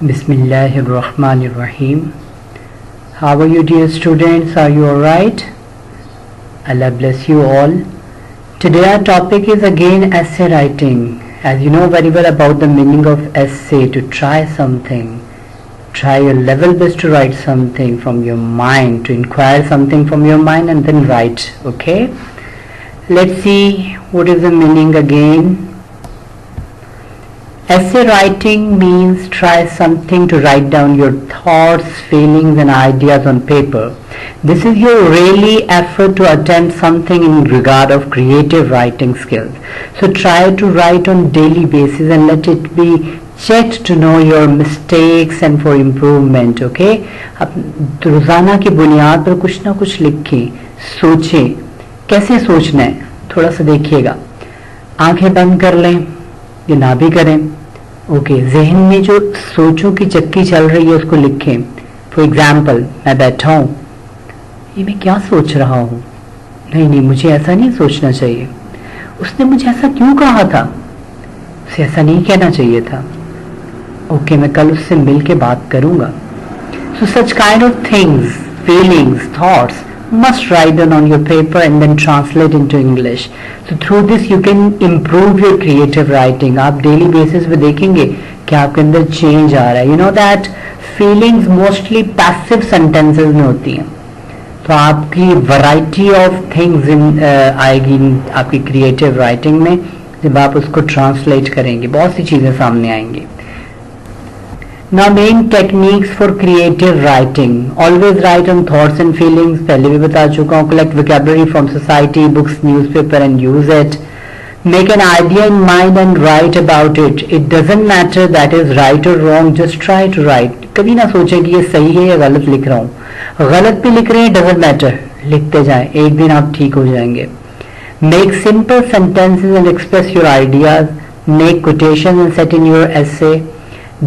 Bismillahirrahmanirrahim. How are you, dear students? Are you alright? Allah bless you all. Today our topic is again essay writing. As you know very well about the meaning of essay, to try something. Try your level best to write something from your mind, to inquire something from your mind and then write. Okay? Let's see what is the meaning again. Essay writing means try something to write down your thoughts, feelings and ideas on paper. This is your really effort to attempt something in regard of creative writing skills. So try to write on daily basis and let it be checked to know your mistakes and for improvement. Okay? अब रोज़ाना की बुनियाद पर कुछ ना कुछ लिखें, सोचें. कैसे सोचना है थोड़ा सा देखिएगा. आंखें बंद कर लें या ना भी करें. ओके, जहन में जो सोचों की चक्की चल रही है उसको लिखें. फॉर एग्जाम्पल, मैं बैठा हूँ, ये मैं क्या सोच रहा हूँ. नहीं, मुझे ऐसा नहीं सोचना चाहिए. उसने मुझे ऐसा क्यों कहा था, उसे ऐसा नहीं कहना चाहिए था. ओके, मैं कल उससे मिल के बात करूँगा. So such kind of things, feelings, thoughts must write down on your paper and then translate into English. So through this you can improve your creative writing. आप daily basis पे देखेंगे कि आपके अंदर change आ रहा है. You know that feelings mostly passive sentences में होती हैं. तो आपकी variety of things आएगी आपकी creative writing में जब आप उसको translate करेंगे. बहुत सी चीज़ें सामने आएंगी. Now main techniques for creative writing. Always write on thoughts and feelings. पहले भी बता चुका हूँ. Collect vocabulary from society, books, newspaper and use it. Make an idea in mind and write about it. It doesn't matter that is right or wrong. Just try to write. कभी ना सोचें कि ये सही है या गलत लिख रहा हूँ. गलत भी लिख रहे हैं, doesn't matter. लिखते जाएं. एक दिन आप ठीक हो जाएंगे. Make simple sentences and express your ideas. Make quotations and set in your essay.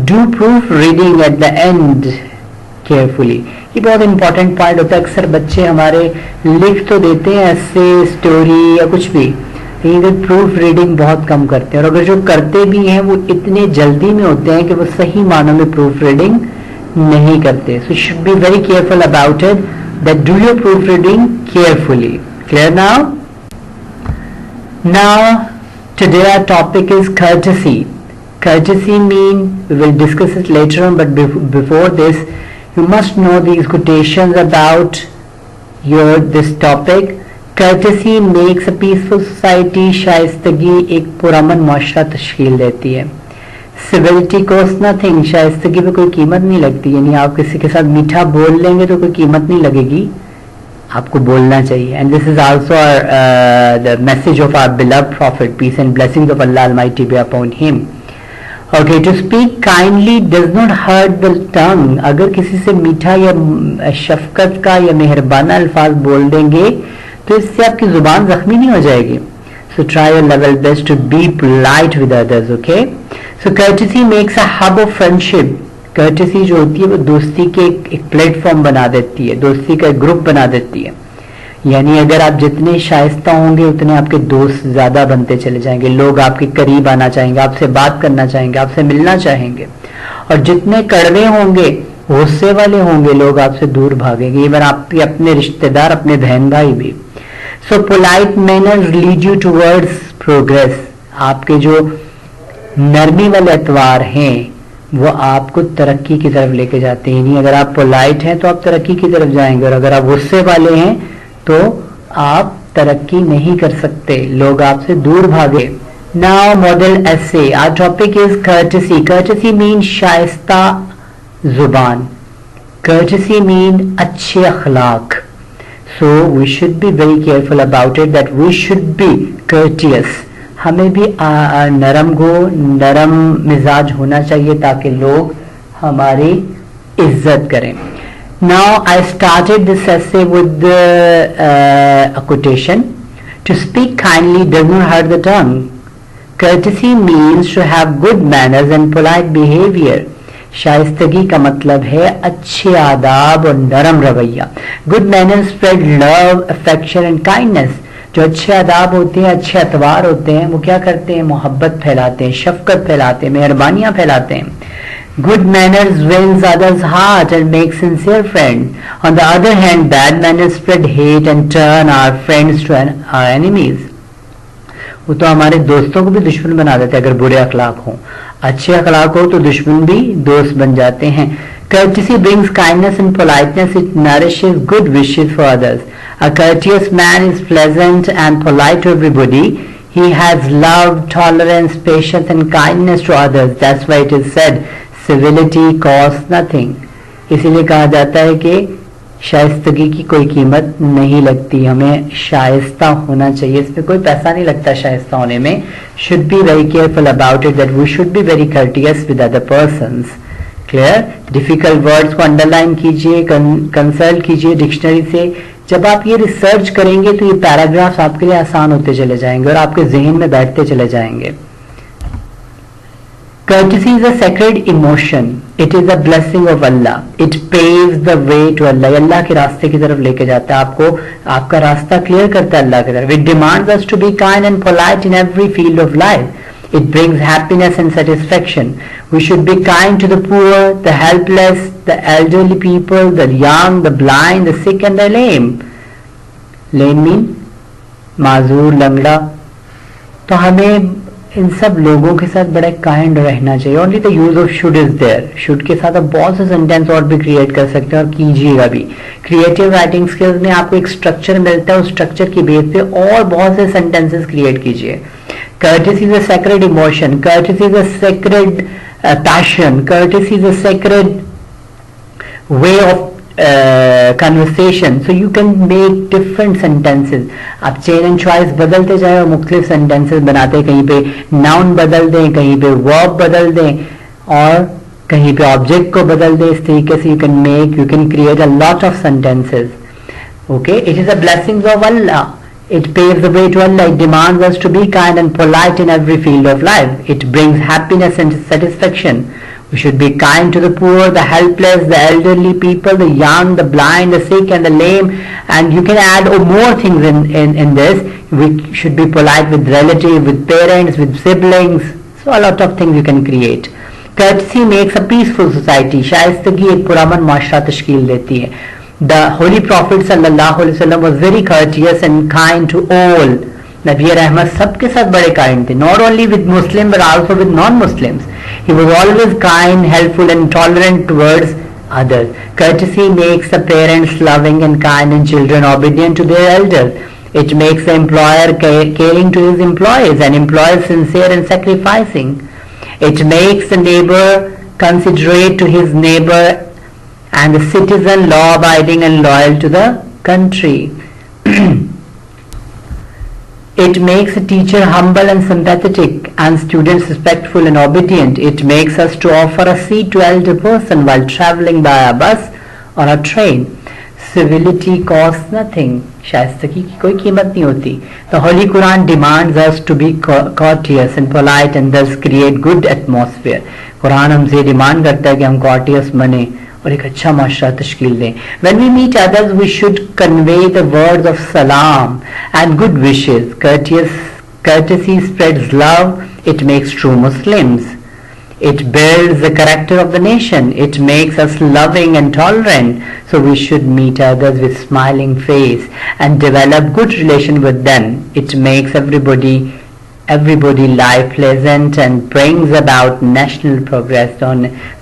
Do proof reading at the end carefully. ये बहुत इंपॉर्टेंट पॉइंट होता है. अक्सर बच्चे हमारे लिख तो देते हैं ऐसे, स्टोरी या कुछ भी, लेकिन प्रूफ रीडिंग बहुत कम करते हैं. और अगर जो करते भी हैं वो इतने जल्दी में होते हैं कि वो सही मानों में प्रूफ रीडिंग नहीं करते. So should be very careful about it, that do your proof reading carefully. Clear now? Now today our topic is courtesy. Courtesy mean, we will discuss it later on, but before this you must know these quotations about this topic. Courtesy makes a peaceful society. शाइस्तगी एक पुरअमन माशरा तश्कील देती है. Civility costs nothing. शाइस्तगी पे कोई कीमत नहीं लगती. यानी आप किसी के साथ मीठा बोल लेंगे तो कोई कीमत नहीं लगेगी, आपको बोलना चाहिए. And this is also the message of our beloved Prophet, peace and blessings of Allah Almighty be upon him. Okay, to speak kindly does not hurt the tongue. अगर किसी से मीठा या शफकत का या मेहरबाना अल्फाज बोल देंगे तो इससे आपकी जुबान जख्मी नहीं हो जाएगी. So try your level best to be polite with others. Okay, so courtesy makes a hub of friendship. Courtesy जो होती है वो दोस्ती के एक प्लेटफॉर्म बना देती है, दोस्ती का एक ग्रुप बना देती है. यानी अगर आप जितने शाइस्ता होंगे उतने आपके दोस्त ज्यादा बनते चले जाएंगे. लोग आपके करीब आना चाहेंगे, आपसे बात करना चाहेंगे, आपसे मिलना चाहेंगे. और जितने कड़वे होंगे, गुस्से वाले होंगे, लोग आपसे दूर भागेंगे. इवन आपके अपने रिश्तेदार, अपने बहन भाई भी. सो polite manners lead you towards progress. आपके जो नरमी वाले अतवार हैं वो आपको तरक्की की तरफ लेके जाते हैं. अगर आप पोलाइट हैं तो आप तरक्की की तरफ जाएंगे, और अगर आप गुस्से वाले हैं तो आप तरक्की नहीं कर सकते, लोग आपसे दूर भागे. Now model essay. Our topic is courtesy. Courtesy mean शाइस्ता जुबान. Courtesy मीन अच्छे अखलाक. So we should be very careful about it, that we should be courteous. हमें भी नरम मिजाज होना चाहिए ताकि लोग हमारी इज्जत करें. Now I started this essay with a quotation. To speak kindly does not hurt the tongue. Courtesy means to have good manners and polite behavior. शाइस्तगी का मतलब है अच्छे आदाब और नरम रवैया. Good manners spread love, affection and kindness. जो अच्छे आदाब होते हैं, अच्छे अतवार होते हैं, वो क्या करते हैं? मोहब्बत फैलाते हैं, शफकत फैलाते हैं, मेहरबानियां फैलाते हैं. Good manners wins others' heart and makes sincere friends. On the other hand, bad manners spread hate and turn our friends to our enemies. वो तो हमारे दोस्तों को भी दुश्मन बना देते हैं अगर बुरे अखलाक हो. अच्छे अखलाक हो तो दुश्मन भी दोस्त बन जाते हैं. Courtesy brings kindness and politeness. It nourishes good wishes for others. A courteous man is pleasant and polite to everybody. He has love, tolerance, patience and kindness to others. That's why it is said, civility costs nothing. इसीलिए कहा जाता है कि शाइस्तगी की कोई कीमत नहीं लगती. हमें शाइस्ता होना चाहिए, इसमें कोई पैसा नहीं लगता शाइस्ता होने में. Should be very careful about it, that we should be very courteous with other persons. Clear. Difficult words को अंडरलाइन कीजिए, कंसल्ट कीजिए डिक्शनरी से. जब आप ये रिसर्च करेंगे तो ये पैराग्राफ्स आपके लिए आसान होते चले जाएंगे और आपके जहन में बैठते चले जाएंगे. Courtesy is a sacred emotion. It is a blessing of Allah. It paves the way to Allah. अल्लाह के रास्ते की तरफ लेके जाता है आपको, आपका रास्ता क्लियर करता है अल्लाह की तरफ. It demands us to be kind and polite in every field of life. It brings happiness and satisfaction. We should be kind to the poor, the helpless, the elderly people, the young, the blind, the sick and the lame. Lame mean माजूर, लंगड़ा. तो हमें इन सब लोगों के साथ बड़ा kind रहना चाहिए. Only the use of should is there. Should के साथ आप बहुत से सेंटेंस और भी क्रिएट कर सकते हैं और कीजिएगा भी. क्रिएटिव राइटिंग स्किल्स में आपको एक स्ट्रक्चर मिलता है, उस स्ट्रक्चर की बेस पे और बहुत से सेंटेंसेस क्रिएट कीजिए. Courtesy is a sacred emotion. Courtesy is a sacred passion. Courtesy is a sacred way of conversation. So you can make different sentences. आप चेन एंड चॉइस बदलते जाए और मुख्तलिफ सेंटेंसेस बनाते, कहीं पे नाउन बदल दें, कहीं पे वर्ब बदल दें और कहीं पे ऑब्जेक्ट को बदल दें. इस तरीके से you can create a lot of sentences. Okay, it is a blessing of Allah. It paves the way to Allah. It demands us to be kind and polite in every field of life. It brings happiness and satisfaction. We should be kind to the poor, the helpless, the elderly people, the young, the blind, the sick and the lame. And you can add more things in this. We should be polite with relatives, with parents, with siblings. So a lot of things you can create. Courtesy makes a peaceful society. शाइस्तगी एक पुरअमन माशरा तश्कील देती है. The Holy Prophet sallallahu alaihi wasallam was very courteous and kind to all. Nabi Rahmat सबके साथ बड़े kind थे. Not only with Muslims but also with non-Muslims. He was always kind, helpful and tolerant towards others. Courtesy makes the parents loving and kind and children obedient to their elders. It makes the employer caring to his employees and employees sincere and sacrificing. It makes the neighbor considerate to his neighbor and the citizen law-abiding and loyal to the country. It makes a teacher humble and sympathetic and students respectful and obedient. It makes us to offer a seat to elder person while travelling by a bus or a train. Civility costs nothing. शाइस्तगी की कोई कीमत नहीं होती. The Holy Quran demands us to be courteous and polite and thus create good atmosphere. Quran हमसे demand करता है कि हम courteous बने और एक अच्छा माशरा तश्कील दें. When we meet others, we should convey the words of salam and good wishes. Courtesy spreads love. It makes true Muslims. It builds the character of the nation. It makes us loving and tolerant. So we should meet others with smiling face and develop good relation with them. It makes everybody life pleasant and brings about national progress. तो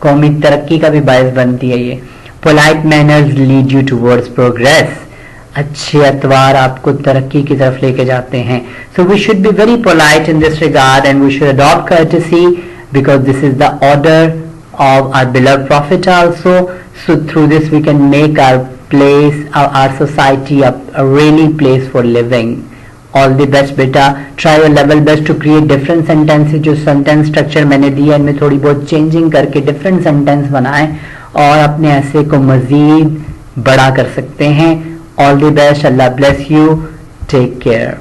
कौमी तरक्की का भी बायस बनती है ये. Polite manners lead you towards progress. अच्छे अतवार आपको तरक्की की तरफ लेके जाते हैं. So we should be very polite in this regard and we should adopt courtesy because this is the order of our beloved Prophet also. So through this we can make our place, our society a really place for living. All the best बेटा. Try your level best to create different sentences. जो sentence structure मैंने दिया इनमें थोड़ी बहुत changing करके different sentence बनाएं और अपने ऐसे को मज़ीद बड़ा कर सकते हैं. All the best. Allah bless you. Take care.